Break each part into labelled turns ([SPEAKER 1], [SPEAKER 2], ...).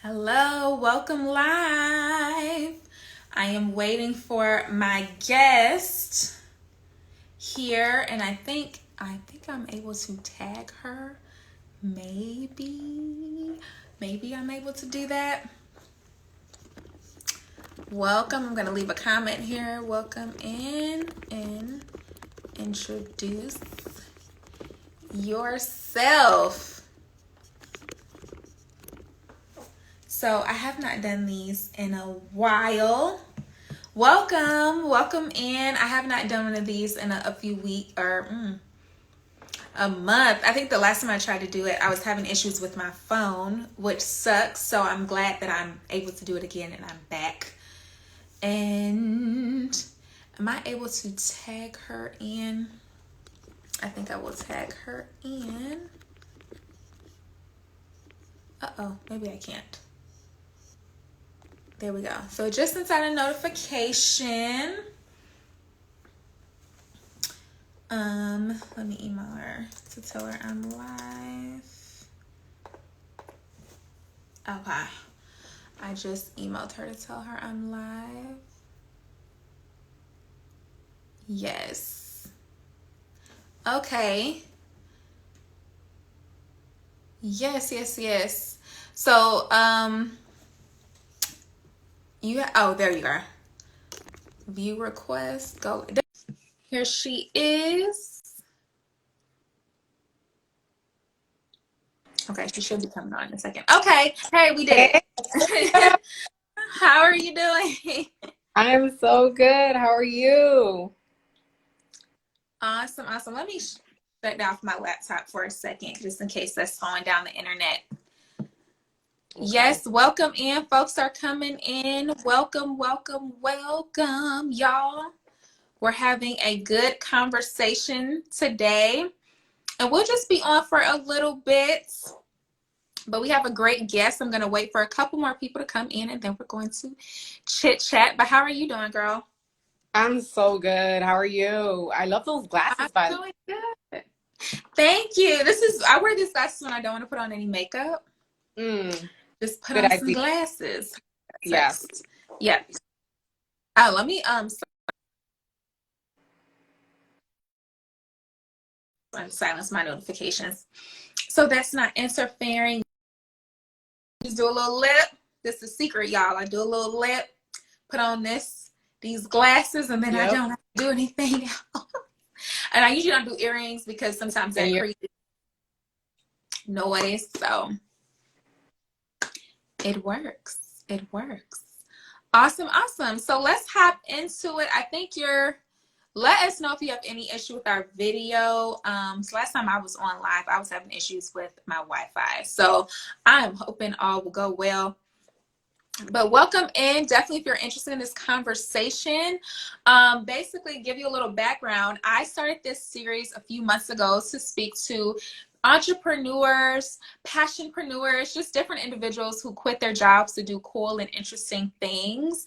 [SPEAKER 1] Hello, welcome live. I am waiting for my guest here, and I think I'm able to tag her. Maybe I'm able to do that. Welcome. I'm going to leave a comment here. Welcome in and introduce yourself. So I have not done these in a while. Welcome in. I have not done one of these in a few weeks or a month. I think the last time I tried to do it, I was having issues with my phone, which sucks. So I'm glad that I'm able to do it again and I'm back. And am I able to tag her in? I think I will tag her in. Uh-oh, maybe I can't. There we go. So just inside a notification. Let me email her to tell her I'm live. Okay. I just emailed her to tell her I'm live. Yes. Okay. Yes. So, there you are. View request. Go. Here she is. Okay, she should be coming on in a second. Okay. Hey, we did it. How are you doing?
[SPEAKER 2] I'm so good. How are you?
[SPEAKER 1] Awesome. Let me shut down my laptop for a second, just in case that's slowing down the internet. Okay. Yes, welcome in. Folks are coming in. Welcome, y'all. We're having a good conversation today, and we'll just be on for a little bit. But we have a great guest. I'm going to wait for a couple more people to come in, and then we're going to chit chat. But how are you doing, girl?
[SPEAKER 2] I'm so good. How are you? I love those glasses, by the way.
[SPEAKER 1] I'm doing good. Thank you. I wear these glasses when I don't want to put on any makeup. Just put
[SPEAKER 2] Good
[SPEAKER 1] on some
[SPEAKER 2] idea.
[SPEAKER 1] glasses.
[SPEAKER 2] Yes.
[SPEAKER 1] Yeah. Oh, let me silence my notifications so that's not interfering. Just do a little lip. This is a secret, y'all. I do a little lip, put on these glasses, and then I don't have to do anything else. And I usually don't do earrings because sometimes that creates noise. So it works. Awesome. So let's hop into it. I think let us know if you have any issue with our video. So last time I was on live, I was having issues with my Wi-Fi. So I'm hoping all will go well. But welcome in. Definitely, if you're interested in this conversation, basically give you a little background. I started this series a few months ago to speak to entrepreneurs, passionpreneurs, just different individuals who quit their jobs to do cool and interesting things.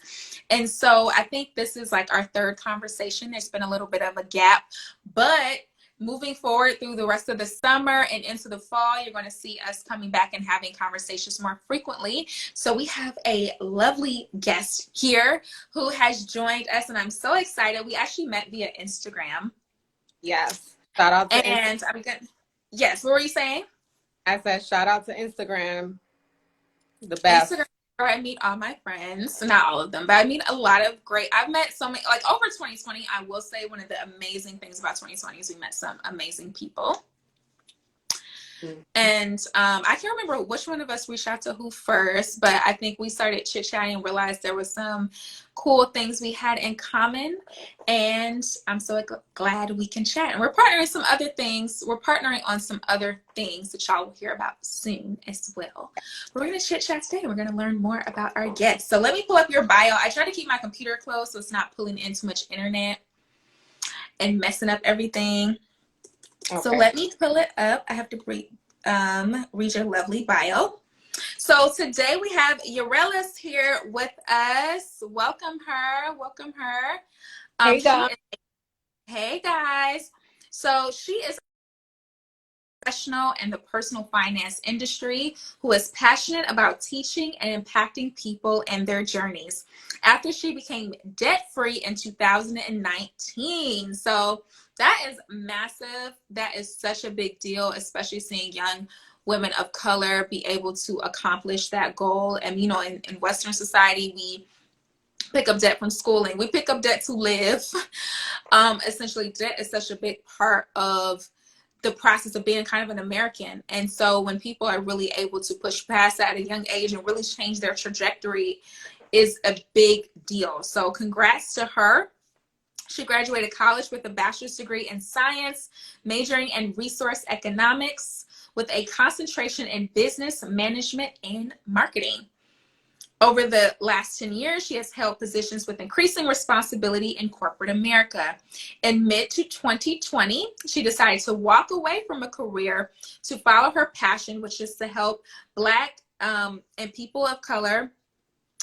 [SPEAKER 1] And so I think this is like our third conversation. There's been a little bit of a gap, but moving forward through the rest of the summer and into the fall, you're going to see us coming back and having conversations more frequently. So we have a lovely guest here who has joined us, and I'm so excited. We actually met via Instagram.
[SPEAKER 2] Yes. Shout out to
[SPEAKER 1] and I'm good. Yes, what were you saying?
[SPEAKER 2] I said shout out to Instagram. The best.
[SPEAKER 1] Instagram, where I meet all my friends. Not all of them, but I meet a lot of I've met so many, like over 2020, I will say one of the amazing things about 2020 is we met some amazing people. And I can't remember which one of us reached out to who first, but I think we started chit-chatting and realized there was some cool things we had in common. And I'm so glad we can chat. And we're partnering some other things. We're partnering on some other things that y'all will hear about soon as well. We're going to chit-chat today. We're going to learn more about our guests. So let me pull up your bio. I try to keep my computer closed so it's not pulling in too much internet and messing up everything. Okay. So let me pull it up. I have to read your lovely bio. So today we have Yarelys here with us. Welcome her.
[SPEAKER 2] Hey guys.
[SPEAKER 1] Hey guys. So she is professional in the personal finance industry who is passionate about teaching and impacting people and their journeys after she became debt-free in 2019. So that is massive. That is such a big deal, especially seeing young women of color be able to accomplish that goal. And, you know, in Western society, we pick up debt from schooling. We pick up debt to live. Essentially, debt is such a big part of the process of being kind of an American. And so when people are really able to push past that at a young age and really change their trajectory is a big deal. So congrats to her. She graduated college with a bachelor's degree in science, majoring in resource economics with a concentration in business management and marketing. Over the last 10 years, she has held positions with increasing responsibility in corporate America. In mid-2020, she decided to walk away from a career to follow her passion, which is to help Black and people of color,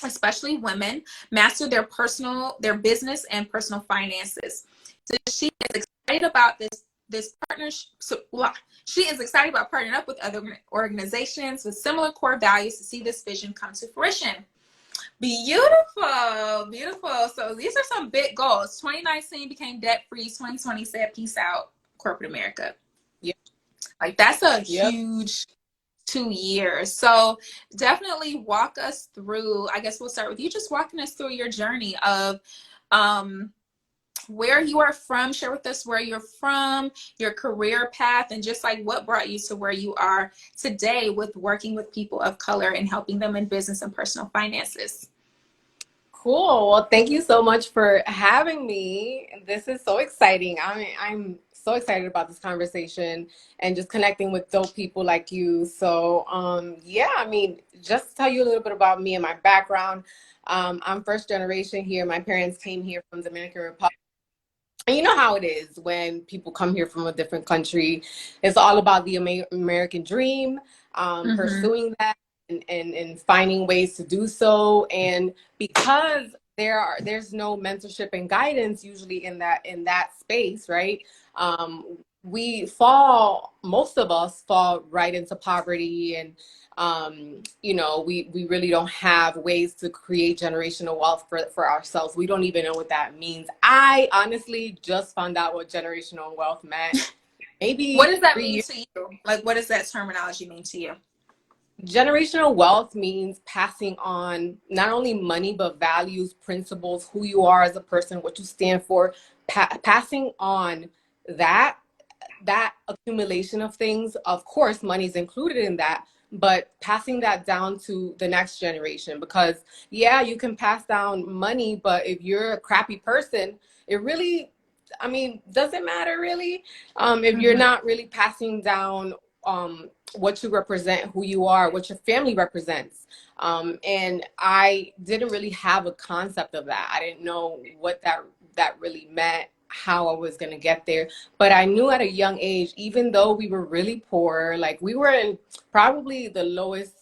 [SPEAKER 1] especially women, master their business and personal finances. So she is excited about this partnership. She is excited about partnering up with other organizations with similar core values to see this vision come to fruition. Beautiful, beautiful. So these are some big goals. 2019 became debt free. 2020 said peace out, corporate America.
[SPEAKER 2] Yep.
[SPEAKER 1] Like that's a huge 2 years. So definitely walk us through, I guess we'll start with you just walking us through your journey of where you are from. Share with us where you're from, your career path, and just like what brought you to where you are today with working with people of color and helping them in business and personal finances.
[SPEAKER 2] Cool. Well, thank you so much for having me. This is so exciting. I'm so excited about this conversation and just connecting with dope people like you. So, yeah, I mean, just to tell you a little bit about me and my background. I'm first generation here. My parents came here from Dominican Republic. And you know how it is when people come here from a different country. It's all about the American dream, pursuing that and finding ways to do so. And because there's no mentorship and guidance usually in that space, right? Most of us fall right into poverty, and you know, we really don't have ways to create generational wealth for ourselves. We don't even know what that means. I honestly just found out what generational wealth meant. Maybe
[SPEAKER 1] what does that mean to you? Like, what does that terminology mean to you?
[SPEAKER 2] Generational wealth means passing on not only money, but values, principles, who you are as a person, what you stand for, passing on that accumulation of things. Of course, money is included in that, but passing that down to the next generation. Because yeah, you can pass down money, but if you're a crappy person, it really, I mean, doesn't matter really. If you're not really passing down what you represent, who you are, what your family represents. And I didn't really have a concept of that. I didn't know what that really meant, how I was going to get there. But I knew at a young age, even though we were really poor, like we were in probably the lowest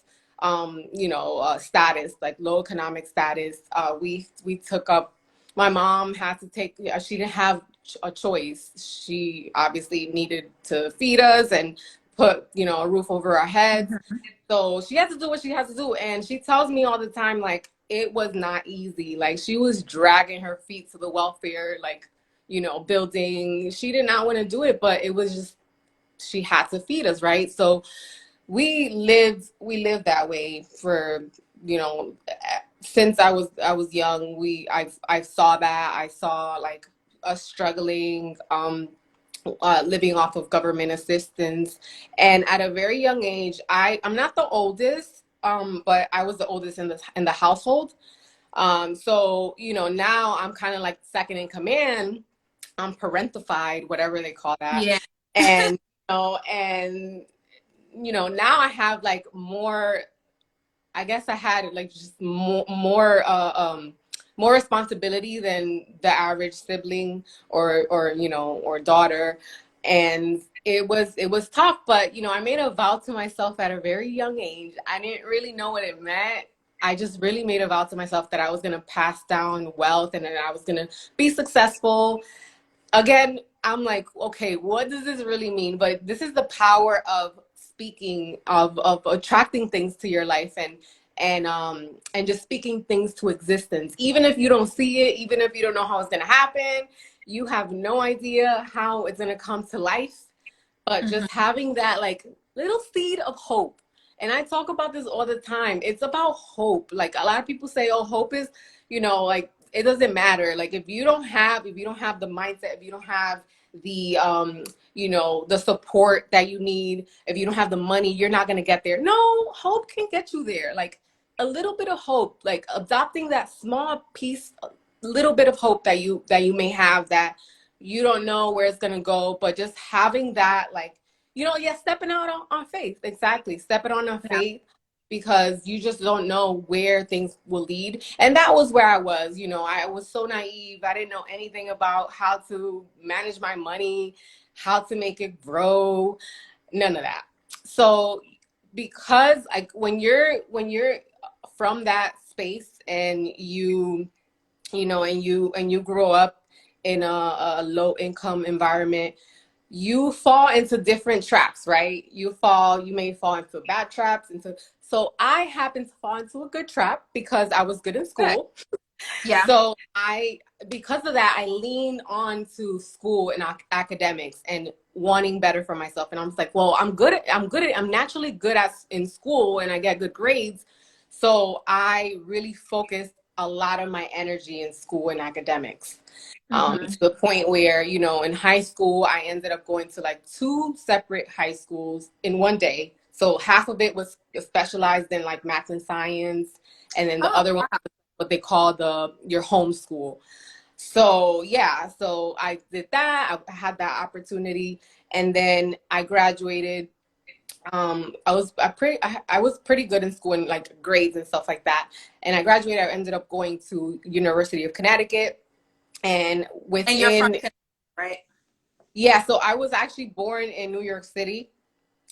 [SPEAKER 2] status, like low economic status. We took up, my mom had to take, she didn't have a choice. She obviously needed to feed us and put, you know, a roof over our heads. So she had to do what she has to do. And she tells me all the time, like, it was not easy. Like, she was dragging her feet to the welfare, like, you know, building. She did not want to do it, but it was just, she had to feed us, right? So we lived that way for, you know, since I was young. I saw that. I saw like us struggling, living off of government assistance. And at a very young age, I'm not the oldest, but I was the oldest in the household. So, you know, now I'm kind of like second in command. I'm parentified, whatever they call that.
[SPEAKER 1] Yeah.
[SPEAKER 2] And, you know, now I have like more, I guess I had like just more responsibility than the average sibling or you know, or daughter. And it was tough, but you know, I made a vow to myself at a very young age. I didn't really know what it meant. I just really made a vow to myself that I was going to pass down wealth and that I was going to be successful. again, I'm like, okay, what does this really mean? But this is the power of speaking, of attracting things to your life, and just speaking things to existence. Even if you don't see it, even if you don't know how it's gonna happen, you have no idea how it's gonna come to life. But
[SPEAKER 1] Hmm.
[SPEAKER 2] just having that like little seed of hope. And I talk about this all the time. It's about hope. Like a lot of people say, oh, hope is, like it doesn't matter. Like if you don't have the mindset, if you don't have the the support that you need, if you don't have the money, you're not gonna get there. No, hope can get you there. Like a little bit of hope, like adopting that small piece, little bit of hope that you may have, that you don't know where it's gonna go, but just having that, like, yeah, stepping out on faith. Exactly. Stepping on
[SPEAKER 1] Yeah.
[SPEAKER 2] faith, because you just don't know where things will lead. And that was where I was. I was so naive. I didn't know anything about how to manage my money, how to make it grow, none of that. So because like when you're from that space, and you grow up in a low income environment, you fall into different traps, right? You may fall into bad traps. So I happened to fall into a good trap because I was good in
[SPEAKER 1] Good.
[SPEAKER 2] school.
[SPEAKER 1] Yeah.
[SPEAKER 2] So because of that, I leaned on to school and academics and wanting better for myself. And I'm just like, well, I'm naturally good in school, and I get good grades. So I really focused a lot of my energy in school and academics.
[SPEAKER 1] Hmm.
[SPEAKER 2] To the point where, in high school, I ended up going to like two separate high schools in one day. So half of it was specialized in like math and science, and then the
[SPEAKER 1] Oh,
[SPEAKER 2] other one,
[SPEAKER 1] wow.
[SPEAKER 2] what they call your home school. So yeah, so I did that. I had that opportunity, and then I graduated. I was pretty good in school and like grades and stuff like that. And I graduated. I ended up going to University of Connecticut, and
[SPEAKER 1] And you're from
[SPEAKER 2] within
[SPEAKER 1] Connecticut, right?
[SPEAKER 2] yeah, so I was actually born in New York City,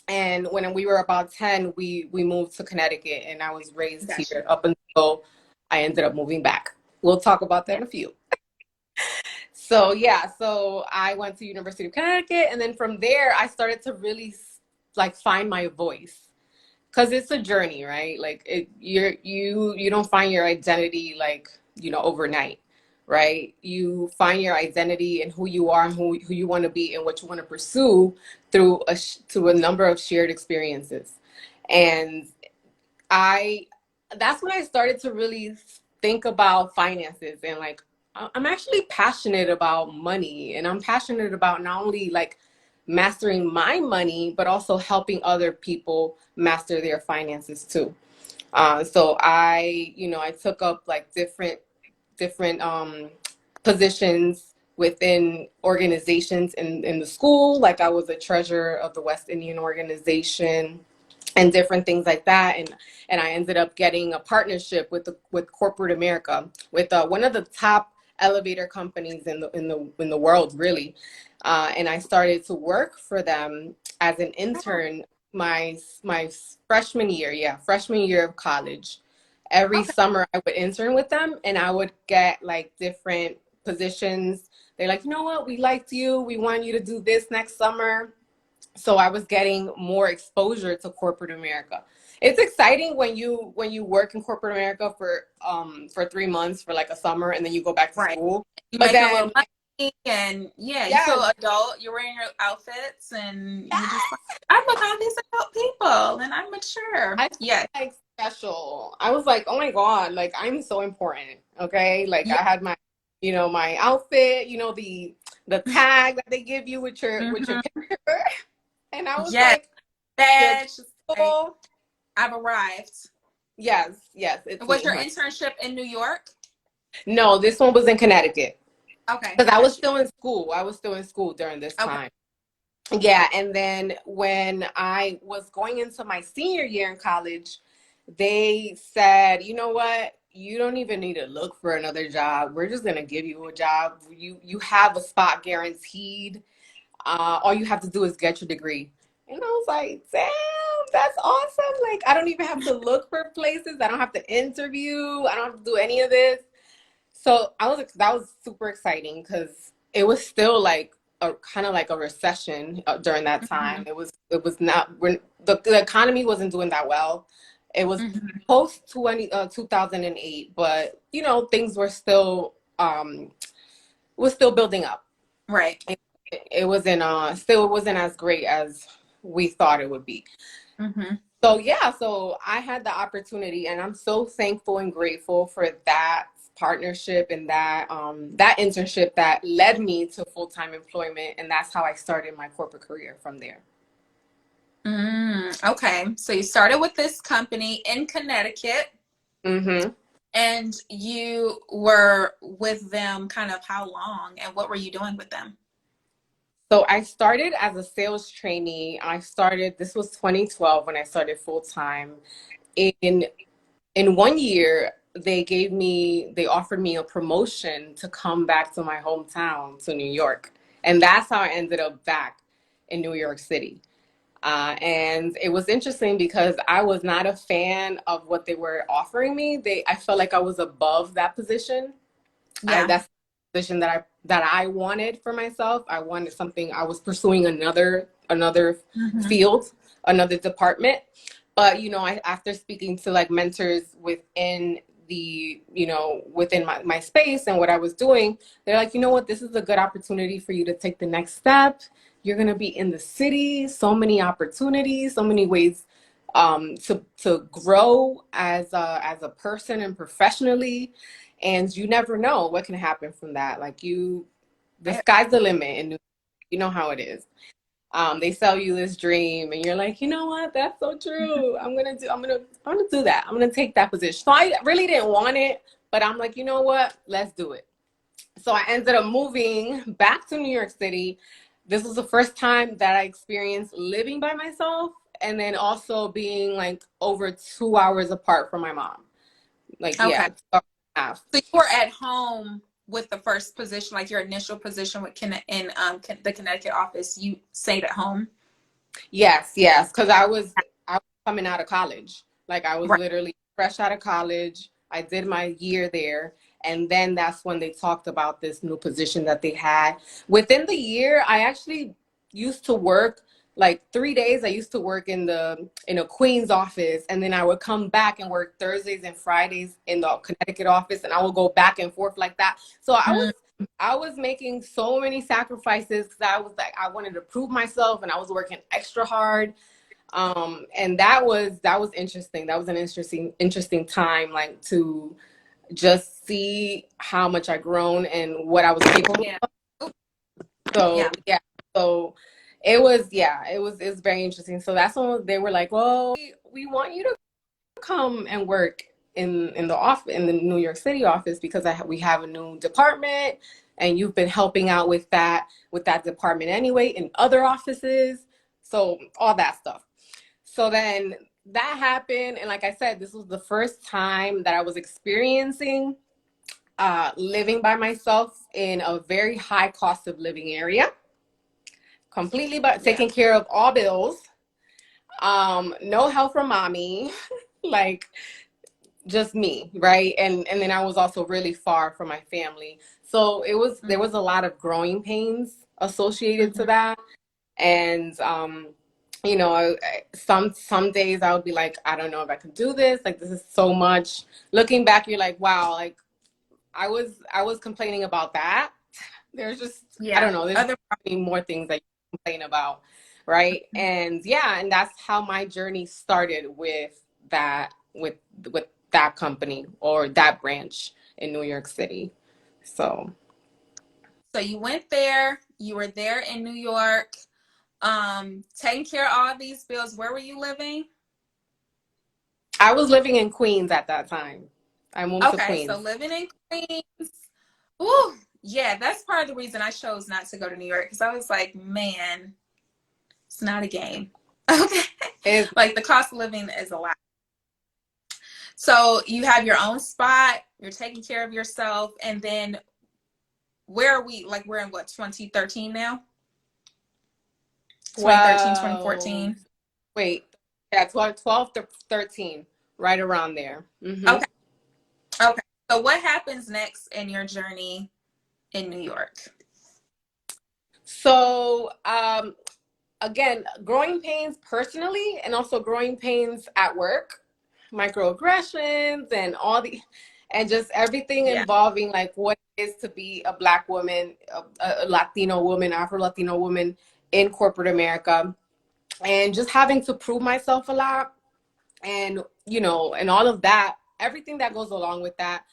[SPEAKER 2] and when we were about 10, we moved to Connecticut, and I was raised
[SPEAKER 1] Gotcha.
[SPEAKER 2] here up until I ended up moving back. We'll talk about that in a few. So yeah, so I went to University of Connecticut, and then from there I started to really like find my voice, because it's a journey, right? Like you don't find your identity like overnight, right? You find your identity and who you are, and who you want to be, and what you want to pursue through to a number of shared experiences. And I that's when I started to really think about finances, and like I'm actually passionate about money, and I'm passionate about not only like mastering my money, but also helping other people master their finances too. So I took up like different positions within organizations in the school. Like I was a treasurer of the West Indian organization and different things like that. And I ended up getting a partnership with corporate America, with one of the top elevator companies in the world, really. And I started to work for them as an
[SPEAKER 1] Oh,
[SPEAKER 2] intern my freshman year of college. Every
[SPEAKER 1] okay.
[SPEAKER 2] summer I would intern with them, and I would get like different positions. They're like, you know what, we liked you, we want you to do this next summer. So I was getting more exposure to corporate America. It's exciting when you work in corporate America for 3 months, for like a summer, and then you go back to
[SPEAKER 1] Right.
[SPEAKER 2] school.
[SPEAKER 1] You
[SPEAKER 2] But
[SPEAKER 1] make a
[SPEAKER 2] then
[SPEAKER 1] little money, and yeah, you
[SPEAKER 2] yes,
[SPEAKER 1] feel adult. You're wearing your outfits, and you're just like, I'm with all these adult people, and I'm mature.
[SPEAKER 2] I
[SPEAKER 1] Yeah.
[SPEAKER 2] felt like special. I was like, oh my God, like I'm so important. Okay. Like
[SPEAKER 1] Yeah.
[SPEAKER 2] I had my outfit, the tag that they give you with your
[SPEAKER 1] Hmm.
[SPEAKER 2] picture. And I was
[SPEAKER 1] Yes.
[SPEAKER 2] like, you're
[SPEAKER 1] Badge. Like,
[SPEAKER 2] cool.
[SPEAKER 1] I've arrived.
[SPEAKER 2] Yes, yes, it's
[SPEAKER 1] Was
[SPEAKER 2] me,
[SPEAKER 1] your
[SPEAKER 2] honey.
[SPEAKER 1] internship in New York?
[SPEAKER 2] No, this one was in Connecticut.
[SPEAKER 1] Okay,
[SPEAKER 2] Because I was
[SPEAKER 1] got you.
[SPEAKER 2] still in school. I was still in school during this
[SPEAKER 1] Okay.
[SPEAKER 2] time. Yeah, and then when I was going into my senior year in college, they said, you know what? You don't even need to look for another job. We're just gonna give you a job. You have a spot guaranteed. All you have to do is get your degree. And I was like, damn, that's awesome. Like I don't even have to look for places. I don't have to interview. I don't have to do any of this. So that was super exciting because it was still like a kind of like a recession during that time.
[SPEAKER 1] Hmm.
[SPEAKER 2] It was not when the economy wasn't doing that well. It was
[SPEAKER 1] Hmm.
[SPEAKER 2] post 2008, but things were still was still building up.
[SPEAKER 1] Right.
[SPEAKER 2] It wasn't still it wasn't as great as we thought it would be.
[SPEAKER 1] Hmm.
[SPEAKER 2] So yeah, so I had the opportunity, and I'm so thankful and grateful for that partnership and that internship that led me to full-time employment, and that's how I started my corporate career from there.
[SPEAKER 1] Okay. So you started with this company in Connecticut,
[SPEAKER 2] Hmm.
[SPEAKER 1] and you were with them kind of how long, and what were you doing with them?
[SPEAKER 2] So I started as a sales trainee. This was 2012 when I started full-time. In in 1 year, they offered me a promotion to come back to my hometown, to New York. And that's how I ended up back in New York City. And it was interesting because I was not a fan of what they were offering me. I felt like I was above that position.
[SPEAKER 1] Yeah.
[SPEAKER 2] That's the position that I wanted for myself. I wanted something. I was pursuing another
[SPEAKER 1] Hmm.
[SPEAKER 2] field, another department. But after speaking to like mentors within within my space and what I was doing, they're like, you know what, this is a good opportunity for you to take the next step. You're gonna be in the city, so many opportunities, so many ways to grow as a person and professionally, and you never know what can happen from that. Like the sky's the limit, and you know how it is. They sell you this dream, and you're like, you know what? That's so true. I'm gonna do that. I'm gonna take that position. So I really didn't want it, but I'm like, you know what? Let's do it. So I ended up moving back to New York City. This was the first time that I experienced living by myself, and then also being like over 2 hours apart from my mom. Like,
[SPEAKER 1] Okay.
[SPEAKER 2] yeah, 2 hours and a half.
[SPEAKER 1] So you were at home with the first position, like your initial position with the Connecticut office. You stayed at home.
[SPEAKER 2] Yes, yes, because I was coming out of college. Like I was
[SPEAKER 1] Right.
[SPEAKER 2] literally fresh out of college. I did my year there, and then that's when they talked about this new position that they had. Within the year, I actually used to work like 3 days. I used to work in a Queens office, and then I would come back and work Thursdays and Fridays in the Connecticut office, and I would go back and forth like that. So
[SPEAKER 1] Mm.
[SPEAKER 2] I was making so many sacrifices because I was like, I wanted to prove myself, and I was working extra hard. And that was interesting. That was an interesting time, like to just see how much I grown and what I was capable
[SPEAKER 1] Yeah.
[SPEAKER 2] of.
[SPEAKER 1] Oop. Yeah.
[SPEAKER 2] So yeah, so it was very interesting. So that's when they were like, well, we want you to come and work in the office, in the New York City office, because we have a new department, and you've been helping out with that department anyway in other offices, so all that stuff. So then that happened, and like I said, this was the first time that I was experiencing living by myself in a very high cost of living area, completely but
[SPEAKER 1] Yeah.
[SPEAKER 2] taking care of all bills, no help from mommy, like just me, right? And then I was also really far from my family. So there was a lot of growing pains associated to
[SPEAKER 1] Mm-hmm.
[SPEAKER 2] that. And some days I would be like, I don't know if I can do this. Like, this is so much. Looking back, you're like, wow, like I was complaining about that. There's just, I
[SPEAKER 1] Yeah.
[SPEAKER 2] don't know, there's
[SPEAKER 1] Other.
[SPEAKER 2] many more things that you complain about, right? And yeah, and that's how my journey started with that, with that company or that branch in New York City. So
[SPEAKER 1] So you went there. You were there in New York, taking care of all these bills. Where were you living?
[SPEAKER 2] I was living in Queens at that time. I moved to
[SPEAKER 1] Okay, so
[SPEAKER 2] Queens.
[SPEAKER 1] living in Queens. Ooh, yeah, that's part of the reason I chose not to go to New York, because I was like, man, it's not a game. Okay.
[SPEAKER 2] It's,
[SPEAKER 1] Like the cost of living is a lot. So you have your own spot, you're taking care of yourself, and then where are we? Like we're in what, 2013 now? 2013,
[SPEAKER 2] well,
[SPEAKER 1] 2014.
[SPEAKER 2] wait, yeah, 12 to 13, right around there. Hmm.
[SPEAKER 1] Okay. Okay. So what happens next in your journey in New York?
[SPEAKER 2] So, again, growing pains personally and also growing pains at work, microaggressions and and just everything
[SPEAKER 1] Yeah.
[SPEAKER 2] involving like what it is to be a Black woman, a Latino woman, Afro-Latino woman in corporate America, and just having to prove myself a lot, and, and all of that, everything that goes along with that.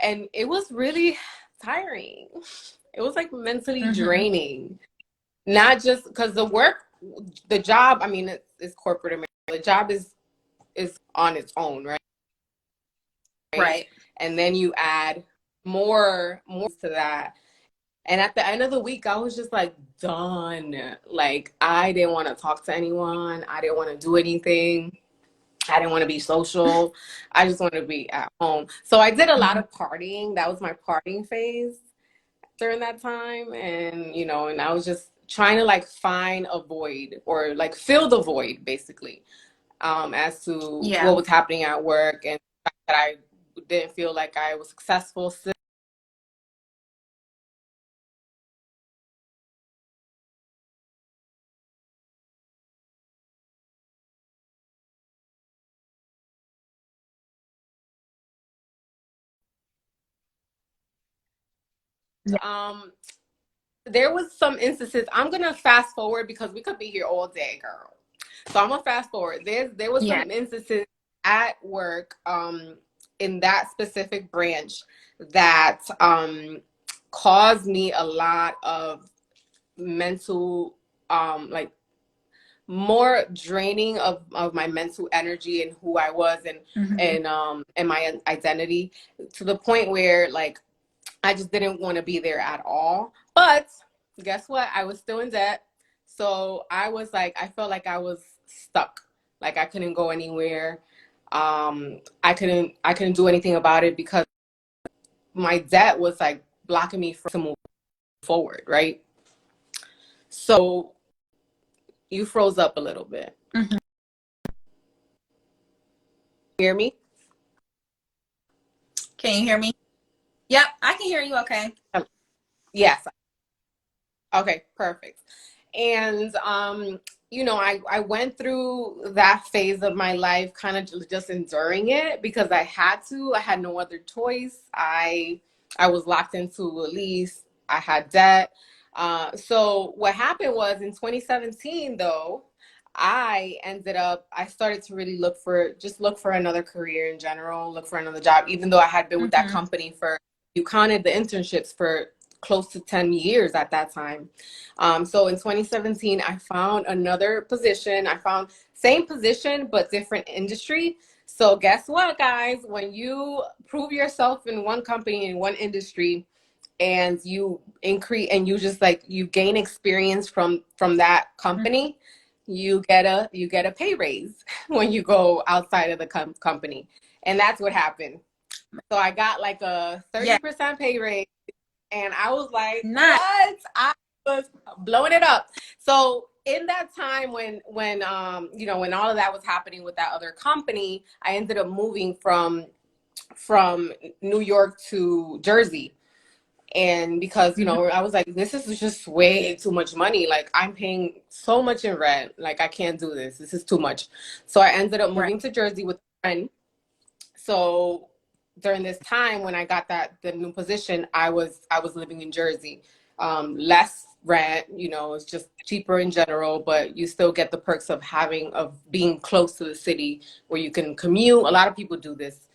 [SPEAKER 2] And it was really tiring. It was like mentally
[SPEAKER 1] Mm-hmm.
[SPEAKER 2] draining, not just because the job, I mean, it's corporate America. The job is on its own, right?
[SPEAKER 1] Right.
[SPEAKER 2] And then you add more to that. And at the end of the week, I was just like done. Like I didn't want to talk to anyone. I didn't want to do anything. I didn't want to be social. I just wanted to be at home. So I did a lot
[SPEAKER 1] Mm-hmm.
[SPEAKER 2] of partying. That was my partying phase during that time. And, and I was just trying to like find a void or like fill the void basically, as to what
[SPEAKER 1] Yeah.
[SPEAKER 2] was happening at work, and the fact that I didn't feel like I was successful.
[SPEAKER 1] Yeah.
[SPEAKER 2] Um, there was some instances. I'm gonna fast forward because we could be here all day, girl. So I'm gonna fast forward. There was
[SPEAKER 1] Yeah.
[SPEAKER 2] some instances at work, in that specific branch that caused me a lot of mental, like more draining of my mental energy and who I was,
[SPEAKER 1] Mm-hmm.
[SPEAKER 2] and my identity, to the point where like I just didn't want to be there at all. But guess what? I was still in debt. So I was like, I felt like I was stuck. Like I couldn't go anywhere. I couldn't do anything about it because my debt was like blocking me from to move forward, right? So you froze up a little bit.
[SPEAKER 1] Mm-hmm.
[SPEAKER 2] Hear me?
[SPEAKER 1] Can you hear me? Yep, I can hear you. Okay.
[SPEAKER 2] Yes. Okay, perfect. And I went through that phase of my life kind of just enduring it because I had to. I had no other choice. I was locked into a lease. I had debt. So what happened was in 2017 though, I started to really look for another career in general, look for another job, even though I had been with that
[SPEAKER 1] Mm-hmm.
[SPEAKER 2] company for, you counted the internships, for close to 10 years at that time. So in 2017, I found another position. I found same position, but different industry. So guess what, guys? When you prove yourself in one company, in one industry, and you increase and you just like you gain experience from that company, you get a pay raise when you go outside of the company. And that's what happened. So I got like a
[SPEAKER 1] Yeah.
[SPEAKER 2] 30% pay raise, and I was like,
[SPEAKER 1] Not.
[SPEAKER 2] what? I was blowing it up. So in that time when all of that was happening with that other company, I ended up moving from New York to Jersey. And because
[SPEAKER 1] Mm-hmm.
[SPEAKER 2] I was like, this is just way too much money. Like I'm paying so much in rent. Like I can't do this. This is too much. So I ended up
[SPEAKER 1] Right.
[SPEAKER 2] moving to Jersey with a friend. So during this time when I got the new position, I was living in Jersey. Less rent, it's just cheaper in general, but you still get the perks of being close to the city where you can commute. A lot of people do this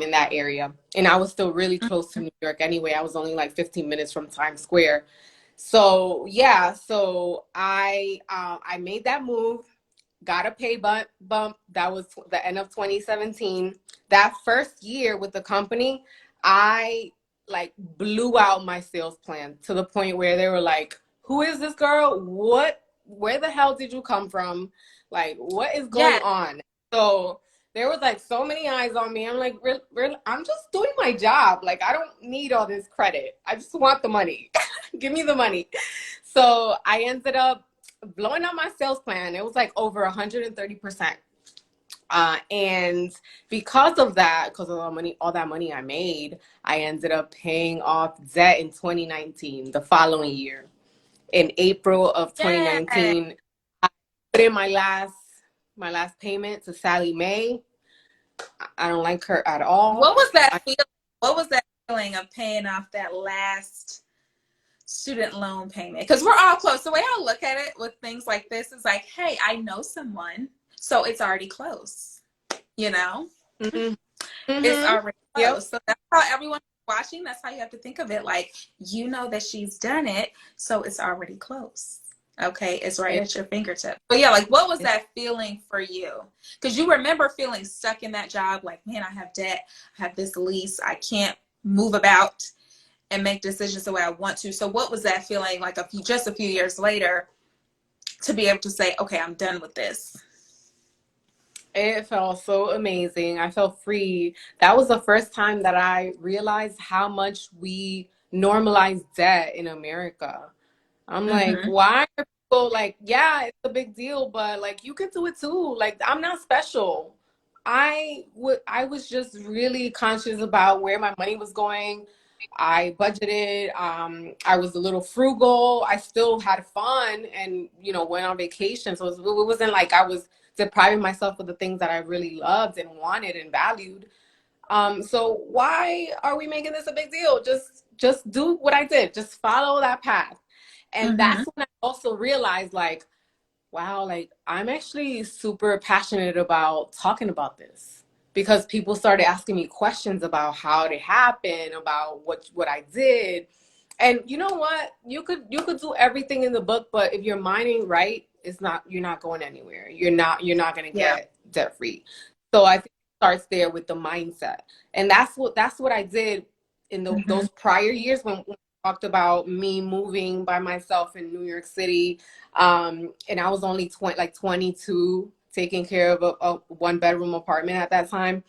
[SPEAKER 2] in that area. And I was still really close to New York anyway. I was only like 15 minutes from Times Square. So yeah, so I made that move, got a pay bump. That was the end of 2017. That first year with the company, I like blew out my sales plan to the point where they were like, "Who is this girl? Where the hell did you come from? Like, what is going
[SPEAKER 1] Yeah.
[SPEAKER 2] on?" So there was like so many eyes on me. I'm like, really? I'm just doing my job. Like, I don't need all this credit. I just want the money. Give me the money. So I ended up blowing up my sales plan. It was like over 130%. And because of that, because of all that money I made, I ended up paying off debt in 2019, the following year. in April of
[SPEAKER 1] Yeah.
[SPEAKER 2] 2019. I put in my last payment to Sally Mae. I don't like her at all.
[SPEAKER 1] What was that feeling? What was that feeling of paying off that last student loan payment? Because we're all close. The way I look at it with things like this is like, hey, I know someone, so it's already close. You know,
[SPEAKER 2] Mm-hmm.
[SPEAKER 1] it's
[SPEAKER 2] Mm-hmm.
[SPEAKER 1] already
[SPEAKER 2] Yep.
[SPEAKER 1] close. So that's how everyone watching. That's how you have to think of it. Like, you know that she's done it, so it's already close. Okay, it's right at your fingertip. But yeah, like, what was that feeling for you? Because you remember feeling stuck in that job, like, man, I have debt, I have this lease, I can't move about and make decisions the way I want to. So what was that feeling like just a few years later to be able to say, okay, I'm done with this?
[SPEAKER 2] It felt so amazing. I felt free. That was the first time that I realized how much we normalize debt in America. I'm like,
[SPEAKER 1] Mm-hmm.
[SPEAKER 2] why are people like, yeah, it's a big deal, but like you can do it too. Like I'm not special. I was just really conscious about where my money was going. I budgeted, I was a little frugal. I still had fun and, you know, went on vacation. So it wasn't like I was depriving myself of the things that I really loved and wanted and valued. So why are we making this a big deal? Just do what I did. Just follow that path. And
[SPEAKER 1] Mm-hmm.
[SPEAKER 2] that's when I also realized like, wow, like I'm actually super passionate about talking about this because people started asking me questions about how it happened, about what I did. And you know what? You could do everything in the book, but if your mind ain't right, it's not you're not going anywhere. You're not gonna
[SPEAKER 1] Yeah.
[SPEAKER 2] get debt free. So I think it starts there with the mindset. And that's what I did in
[SPEAKER 1] Mm-hmm.
[SPEAKER 2] those prior years when I talked about me moving by myself in New York City. And I was only 22, taking care of a one bedroom apartment at that time.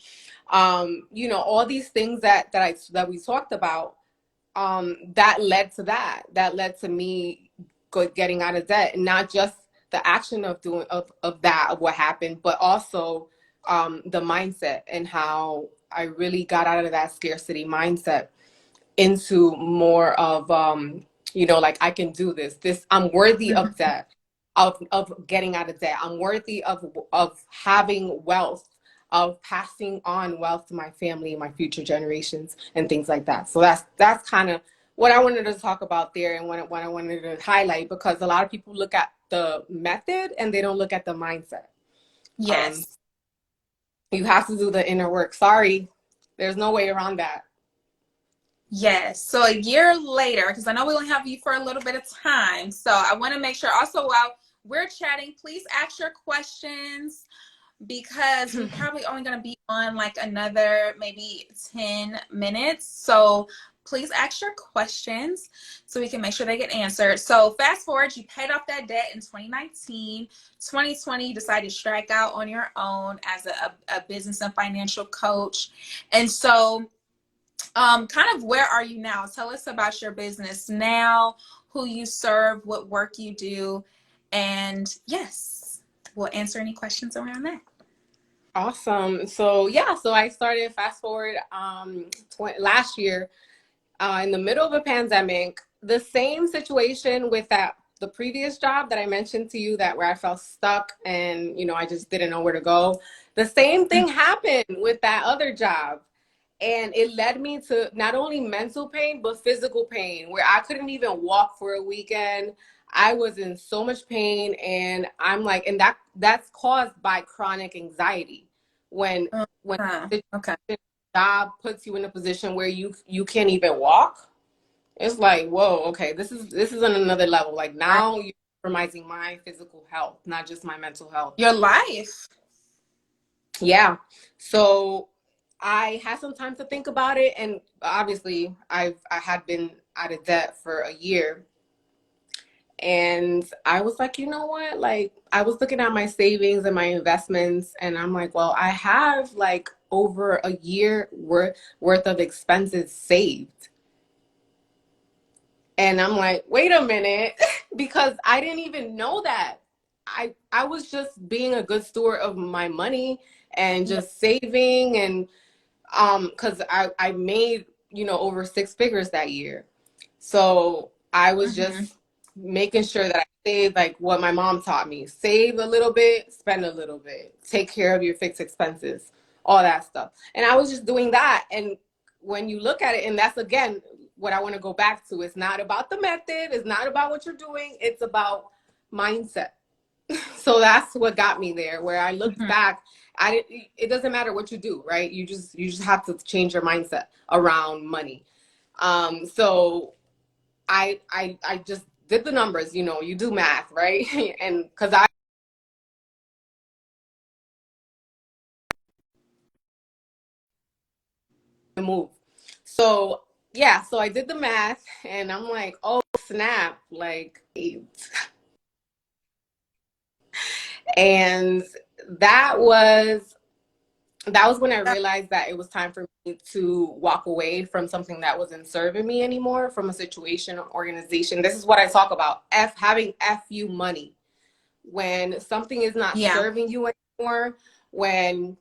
[SPEAKER 2] You know, all these things that we talked about, that led to that led to me getting out of debt, and not just the action of doing of that of what happened, but also the mindset and how I really got out of that scarcity mindset into more of you know, like I can do this, I'm worthy of
[SPEAKER 1] Mm-hmm.
[SPEAKER 2] debt, of getting out of debt, I'm worthy of having wealth, of passing on wealth to my family and my future generations and things like that. So that's kind of what I wanted to talk about there, and what I wanted to highlight, because a lot of people look at the method and they don't look at the mindset. um
[SPEAKER 1] Yes.
[SPEAKER 2] you have to do the inner work. Sorry, there's no way around that.
[SPEAKER 1] Yes. So a year later, because I know we only have you for a little bit of time. So I want to make sure also while we're chatting, please ask your questions because we're probably only going to be on like another maybe 10 minutes. So please ask your questions so we can make sure they get answered. So fast forward, you paid off that debt in 2019. 2020, you decided to strike out on your own as a business and financial coach. And so kind of where are you now? Tell us about your business now, who you serve, what work you do, and yes, we'll answer any questions around that.
[SPEAKER 2] Awesome. So yeah, so I started, fast forward, last year, in the middle of a pandemic, the same situation with the previous job that I mentioned to you, that where I felt stuck and, you know, I just didn't know where to go. The same thing happened with that other job. And it led me to not only mental pain, but physical pain, where I couldn't even walk for a weekend. I was in so much pain. And I'm like, and that's caused by chronic anxiety. When the
[SPEAKER 1] Okay.
[SPEAKER 2] job puts you in a position where you can't even walk, it's like, whoa, okay, this is on another level. Like
[SPEAKER 1] Right.
[SPEAKER 2] now you're compromising my physical health, not just my mental health.
[SPEAKER 1] Your life.
[SPEAKER 2] Yeah. So I had some time to think about it, and obviously I had been out of debt for a year, and I was like, you know what? Like I was looking at my savings and my investments, and I'm like, well, I have like over a year worth of expenses saved. And I'm like, wait a minute, because I didn't even know that. I was just being a good steward of my money and
[SPEAKER 1] Yeah.
[SPEAKER 2] just saving, and because I made, you know, over six figures that year. So I was
[SPEAKER 1] Mm-hmm.
[SPEAKER 2] just making sure that I save like what my mom taught me. Save a little bit, spend a little bit, take care of your fixed expenses, all that stuff. And I was just doing that. And when you look at it, and that's again what I want to go back to, it's not about the method, it's not about what you're doing, it's about mindset. So that's what got me there, where I looked back. It doesn't matter what you do, right? You just have to change your mindset around money. So I just did the numbers, you do math, right? And because I move. So yeah, so I did the math and I'm like, oh snap, like eight. And that was when I realized that it was time for me to walk away from something that wasn't serving me anymore, from a situation or organization. This is what I talk about. Having FU money. When something is not
[SPEAKER 1] Yeah.
[SPEAKER 2] serving you anymore, when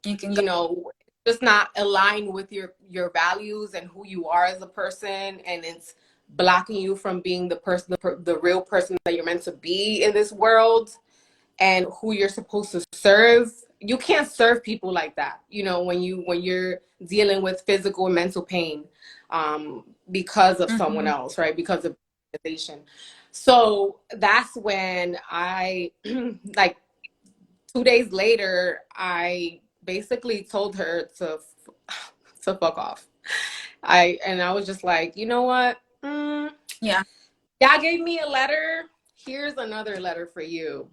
[SPEAKER 1] You can go.
[SPEAKER 2] just not aligned with your values and who you are as a person, and it's blocking you from being the real person that you're meant to be in this world and who you're supposed to serve. You can't serve people like that, when you're dealing with physical and mental pain, because of someone else, right? Because of organization. So that's when I like 2 days later, I basically told her to fuck off. I was just like, you know what?
[SPEAKER 1] Yeah.
[SPEAKER 2] God gave me a letter. Here's another letter for you.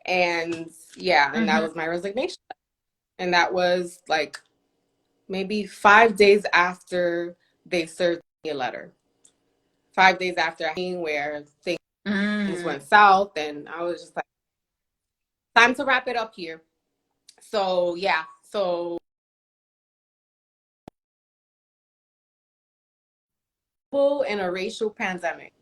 [SPEAKER 2] And yeah, and that was my resignation. And that was like maybe 5 days after they served me a letter. 5 days after where things went south, and I was just like, time to wrap it up here. So yeah, so in a racial pandemic.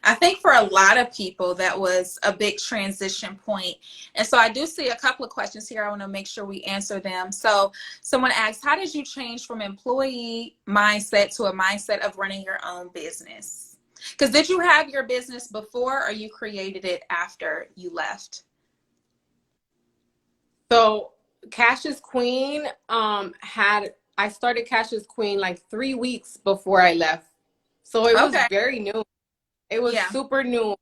[SPEAKER 1] I think for a lot of people, that was a big transition point. And so I do see a couple of questions here. I want to make sure we answer them. So someone asked, how did you change from employee mindset to a mindset of running your own business? Because did you have your business before, or you created it after you left?
[SPEAKER 2] So Cash is Queen I started Cash is Queen like 3 weeks before I left. So it was very new. It was super new.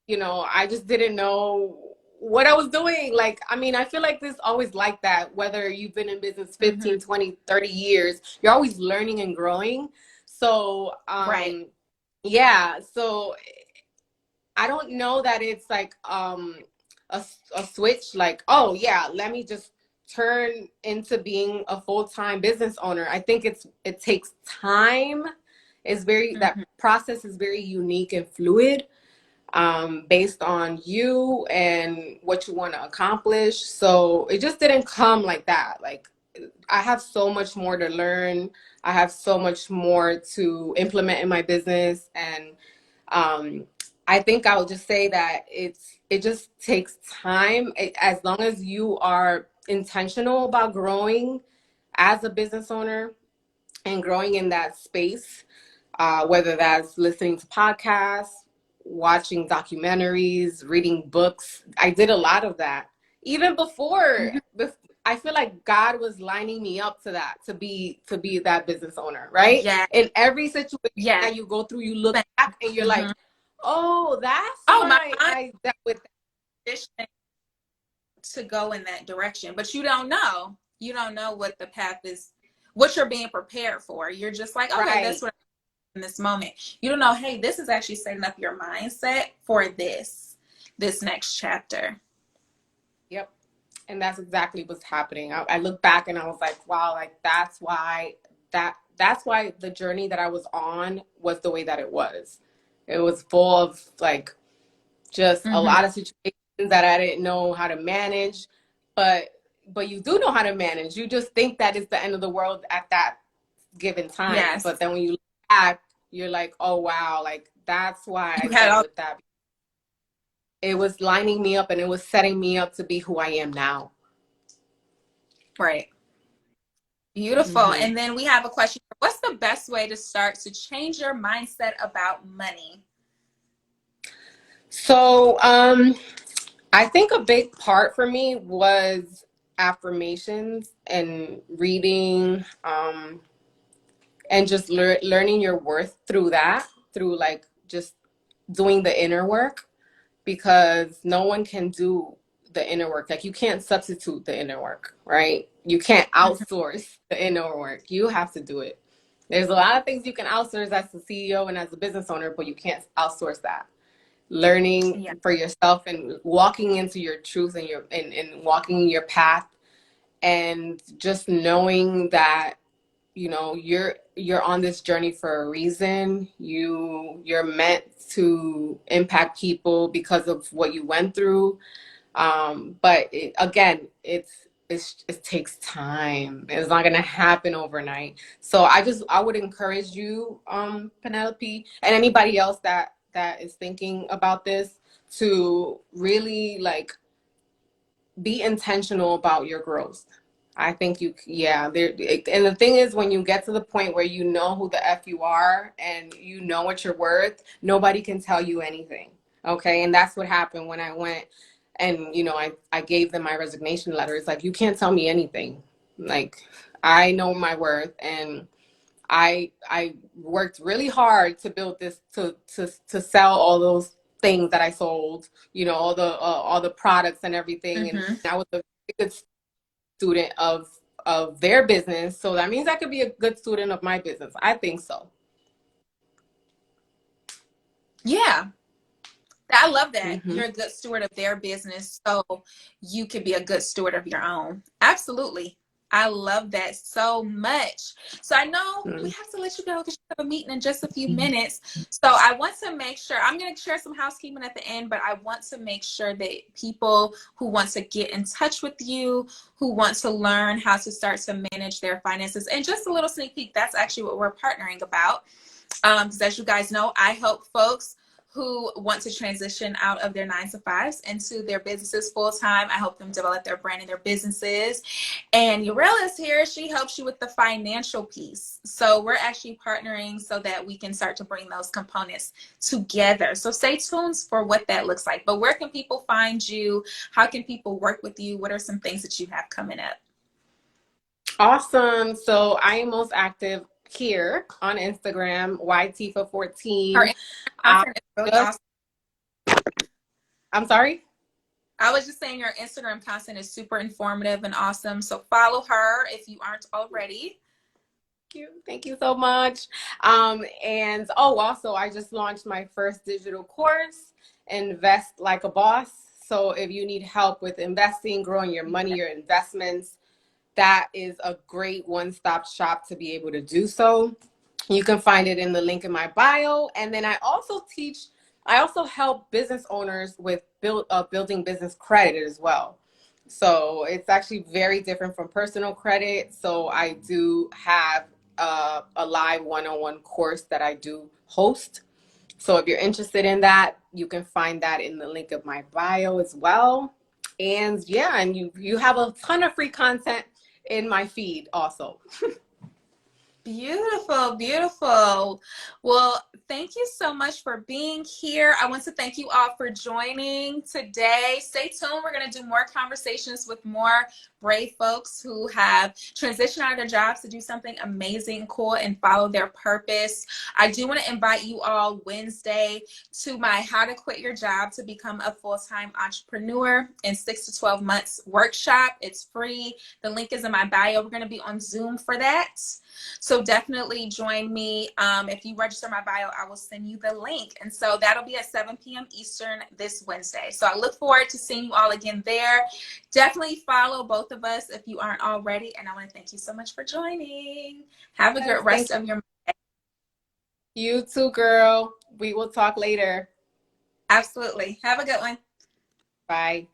[SPEAKER 2] I just didn't know what I was doing. Like, I mean, I feel like this always like that, whether you've been in business 15, 20, 30 years, you're always learning and growing. So, yeah. So I don't know that it's like, a switch, like, oh yeah, let me just turn into being a full-time business owner. I think it takes time. That process is very unique and fluid, based on you and what you want to accomplish. So it just didn't come like that. Like, I have so much more to learn. I have so much more to implement in my business. And I think I would just say that it just takes time. As long as you are intentional about growing as a business owner and growing in that space, whether that's listening to podcasts, watching documentaries, reading books. I did a lot of that. Even before, I feel like God was lining me up to that, to be that business owner, right?
[SPEAKER 1] Yeah.
[SPEAKER 2] In every situation that you go through, you look back and you're like, oh, that's why I dealt with
[SPEAKER 1] that. To go in that direction, but you don't know what the path is, what you're being prepared for. You're just like, okay, that's what I'm in this moment. You don't know, hey, this is actually setting up your mindset for this next chapter.
[SPEAKER 2] Yep. And that's exactly what's happening. I look back and I was like, wow, like that's why the journey that I was on was the way that it was. It was full of like just a lot of situations that I didn't know how to manage, but you do know how to manage. You just think that it's the end of the world at that given time.
[SPEAKER 1] Yes.
[SPEAKER 2] But then when you look back, you're like, oh wow, like that's why I dealt with that. It was lining me up and it was setting me up to be who I am now.
[SPEAKER 1] Right. Beautiful. And then we have a question What's the best way to start to change your mindset about money?
[SPEAKER 2] So, I think a big part for me was affirmations and reading, and just learning your worth through that, through like just doing the inner work, because no one can do the inner work. Like you can't substitute the inner work, right? You can't
[SPEAKER 1] Mhm.
[SPEAKER 2] outsource the inner work. You have to do it. There's a lot of things you can outsource as a CEO and as a business owner, but you can't outsource that. Learning
[SPEAKER 1] Yeah.
[SPEAKER 2] for yourself and walking into your truth and and walking your path, and just knowing that you're on this journey for a reason. You're meant to impact people because of what you went through. But again, it takes time. It's not gonna happen overnight. So I would encourage you, Penelope, and anybody else that is thinking about this, to really like be intentional about your growth. I think there. And the thing is, when you get to the point where you know who the F you are and you know what you're worth, nobody can tell you anything. Okay. And that's what happened when I went and, I gave them my resignation letter. It's like, you can't tell me anything. Like, I know my worth, and I worked really hard to build this, to sell all those things that I sold, all the products and everything. And
[SPEAKER 1] Hmm.
[SPEAKER 2] I was a good student of their business, so that means I could be a good student of my business. I think so.
[SPEAKER 1] Yeah. I love that.
[SPEAKER 2] Hmm.
[SPEAKER 1] You're a good steward of their business, so you can be a good steward of your own. Absolutely. I love that so much. So I know we have to let you go because you have a meeting in just a few minutes. So I want to make sure, I'm going to share some housekeeping at the end, but I want to make sure that people who want to get in touch with you, who want to learn how to start to manage their finances, and just a little sneak peek, that's actually what we're partnering about. Because as you guys know, I help folks who want to transition out of their 9 to 5s into their businesses full time. I help them develop their brand and their businesses. And Yarelys here, she helps you with the financial piece. So we're actually partnering so that we can start to bring those components together. So stay tuned for what that looks like. But where can people find you? How can people work with you? What are some things that you have coming up?
[SPEAKER 2] Awesome. So I am most active here on Instagram,
[SPEAKER 1] Her
[SPEAKER 2] YTifa14.
[SPEAKER 1] Instagram
[SPEAKER 2] I
[SPEAKER 1] content is really
[SPEAKER 2] just,
[SPEAKER 1] awesome.
[SPEAKER 2] I'm sorry.
[SPEAKER 1] I was just saying your Instagram content is super informative and awesome. So follow her if you aren't already.
[SPEAKER 2] Thank you so much. And also, I just launched my first digital course, Invest Like a Boss. So if you need help with investing, growing your money, your investments, that is a great one-stop shop to be able to do so. You can find it in the link in my bio. And then I also help business owners with building business credit as well. So it's actually very different from personal credit. So I do have a live one-on-one course that I do host. So if you're interested in that, you can find that in the link of my bio as well. And yeah, and you have a ton of free content in my feed also.
[SPEAKER 1] Beautiful, beautiful. Well, thank you so much for being here. I want to thank you all for joining today. Stay tuned. We're going to do more conversations with more brave folks who have transitioned out of their jobs to do something amazing, cool, and follow their purpose. I do want to invite you all Wednesday to my How to Quit Your Job to Become a Full-Time Entrepreneur in 6 to 12 months workshop. It's free. The link is in my bio. We're going to be on Zoom for that. So definitely join me. If you register my bio, I will send you the link. And so that'll be at 7 p.m. Eastern this Wednesday. So I look forward to seeing you all again there. Definitely follow both of us if you aren't already. And I want to thank you so much for joining. Have a
[SPEAKER 2] Yes,
[SPEAKER 1] good
[SPEAKER 2] thank
[SPEAKER 1] rest of your day.
[SPEAKER 2] you too, girl. We will talk later.
[SPEAKER 1] Absolutely. Have a good one.
[SPEAKER 2] Bye.